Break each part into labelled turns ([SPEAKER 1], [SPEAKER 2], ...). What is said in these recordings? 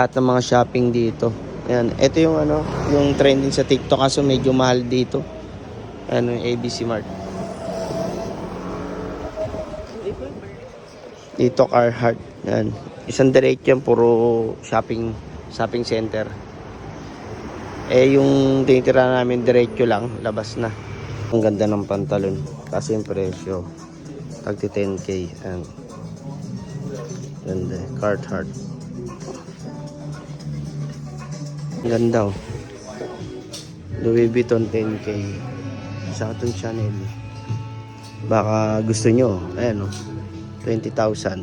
[SPEAKER 1] Lahat ng mga shopping dito. Ayan, ito yung ano, yung trending sa TikTok kaso medyo mahal dito. Ano, yung ABC Mart. Dito Carhartt. Ayan. Isang diretso yan, puro shopping center. Eh yung tinitira namin diretso lang, labas na. Ang ganda ng pantalon. Kasi yung presyo, tagti 10K. Ayan. Ganda, Carhartt. Ganda oh. Louis Vuitton 10K. Sa itong Chanel. Baka gusto nyo. Ayan oh. 20,000.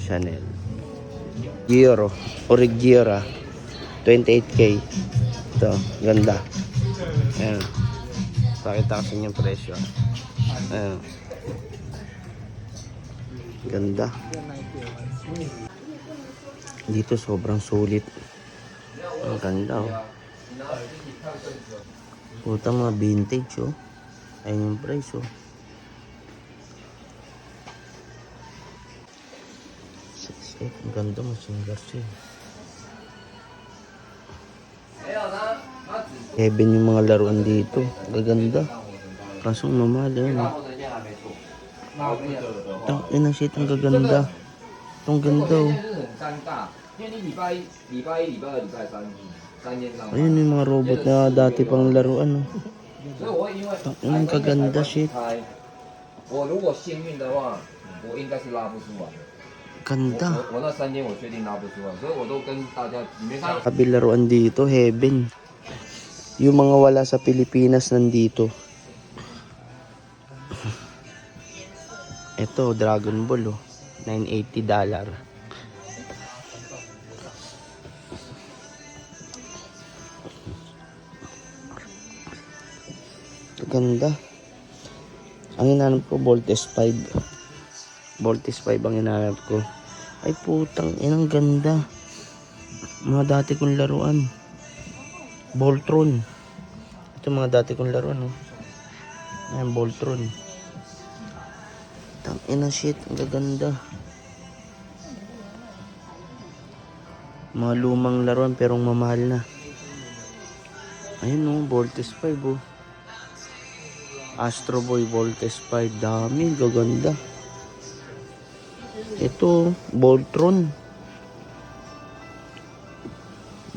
[SPEAKER 1] Chanel. Gioro. Origiera. 28K. Ito. Ganda. Ayan. Pakita ko sa inyo yung presyo. Ayan. Ganda. Dito sobrang sulit. Ang ganda oh. Puta mga vintage oh. Ayun yung price oh. Ang ganda mo singers eh. Heaven yung mga laruan dito. Gaganda. Kasong mamahal yan oh. Ina shit, ang gaganda. Ang ganda oh. Ayun yung mga robot na dati pang laruan oh. Ang kaganda shit. Ganda. Sabi laruan dito, heaven. Yung mga wala sa Pilipinas nandito. Ito, Dragon Ball oh. $980. Ganda. Ang hinanap ko, Voltes 5. Voltes 5 ang hinanap ko. Ay putang, inang ganda. Mga dati kong laruan. Voltron. Ito mga dati kong laruan. Oh. Ayan, Voltron. Tang ina shit, ang gaganda. Mga lumang laruan pero mamahal na. Ayun oh, Voltes 5 oh. Astro Boy Voltes 5. Dami, gaganda. Ito, Voltron.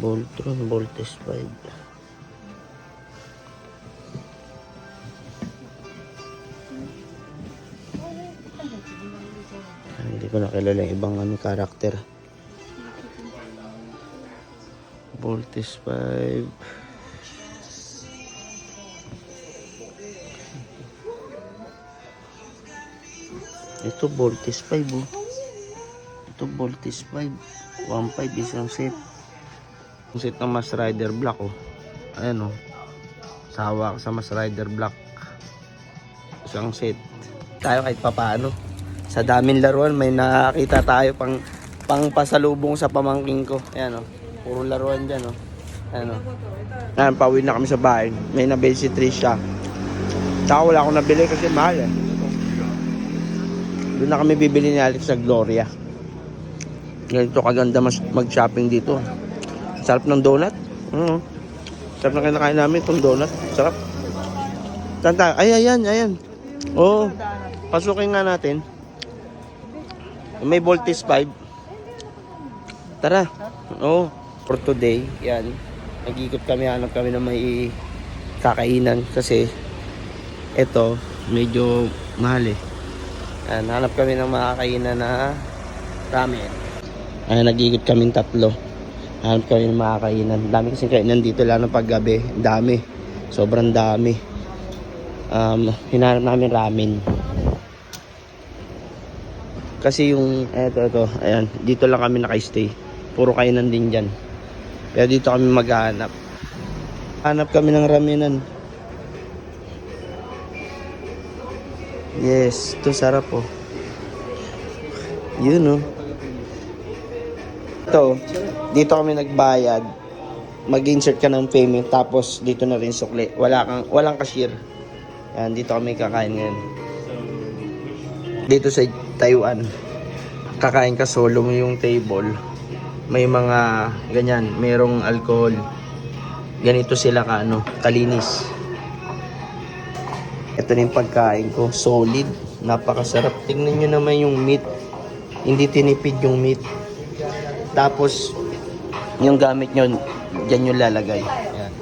[SPEAKER 1] Voltron, Voltes 5. Hindi ko nakilala yung ibang karakter. Voltes 5. Ito Voltes 5 oh. Ito Voltes 5. 1.5 isang set. Yung set ng Mask Rider Black oh. Ayan oh. Sawa sa Mask Rider Black. Isang set. Tayo kahit papaano. Sa daming laruan may nakakita tayo pang pasalubong sa pamangking ko. Ayan oh. Puro laruan dyan oh. Ayan oh. Ayan, pauwi na kami sa bahay. May nabili si Trisha. Tsaka wala akong nabili kasi mahal eh. Doon na kami bibili ni Alex sa Gloria. Ganito kaganda mag-shopping dito. Sarap ng donut. Sarap na kinakain namin itong donut. Sarap. Tanta. Ay, ayan. Oo. Pasukin nga natin. May Voltes 5. Tara. Oo. For today, yan. Nag-ikot kami, hanap kami na may kakainan. Kasi ito, medyo mahal eh. Ayan, hanap kami ng makakainan na ramen. Ayan, nag-ikot kaming tatlo. Hanap kami ng makakainan. Dami kasi kainan dito lang ng paggabi. Dami. Sobrang dami. Hinanap namin ramen. Kasi yung, eto. Ayan, dito lang kami naka-stay. Puro kainan din dyan. Kaya dito kami maghahanap. Hanap kami ng ramenan. Yes, ito sarap oh. Yun oh. Ito, dito kami nagbayad. Mag-insert ka ng payment tapos dito na rin sukli. Walang cashier. Yan, dito kami kakain ngayon. Dito sa Taiwan. kakain ka solo mo yung table, may mga ganyan, merong alcohol. Ganito sila kalinis. Ito na yung pagkain ko, solid, napakasarap. Tingnan nyo naman yung meat, hindi tinipid yung meat. Tapos, yung gamit nyo, dyan yung lalagay. Ayan.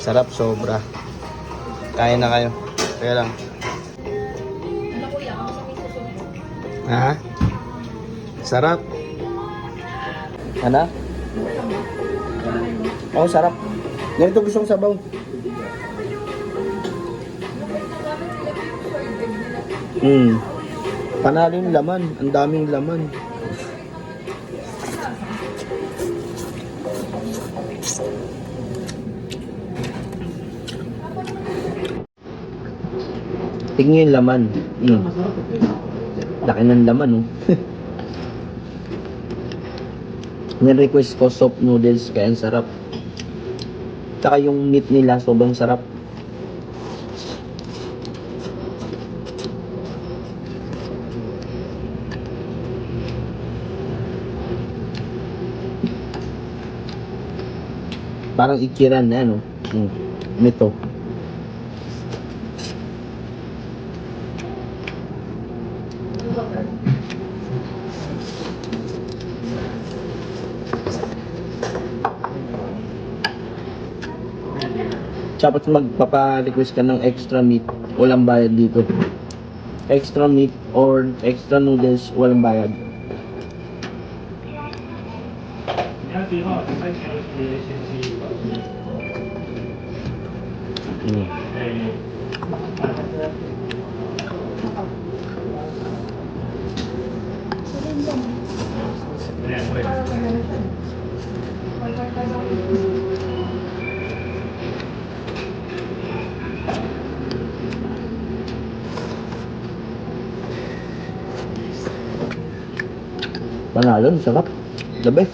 [SPEAKER 1] Sarap sobra. Kaya na kayo. Kaya lang. Ha? Sarap. Ano? Oo, sarap. Ganito gustong sabaw. Panalo yung laman. Ang daming laman. Tingnan yung laman. Laki ng laman, oh. Ni-request ko soup noodles kaya ang sarap. Saka yung meat nila sobrang sarap. Parang ikiran na ano. Nito. Tapos magpapa-request ka ng extra meat, walang bayad dito. Extra meat or extra noodles, walang bayad. Panalo, sarap. The best.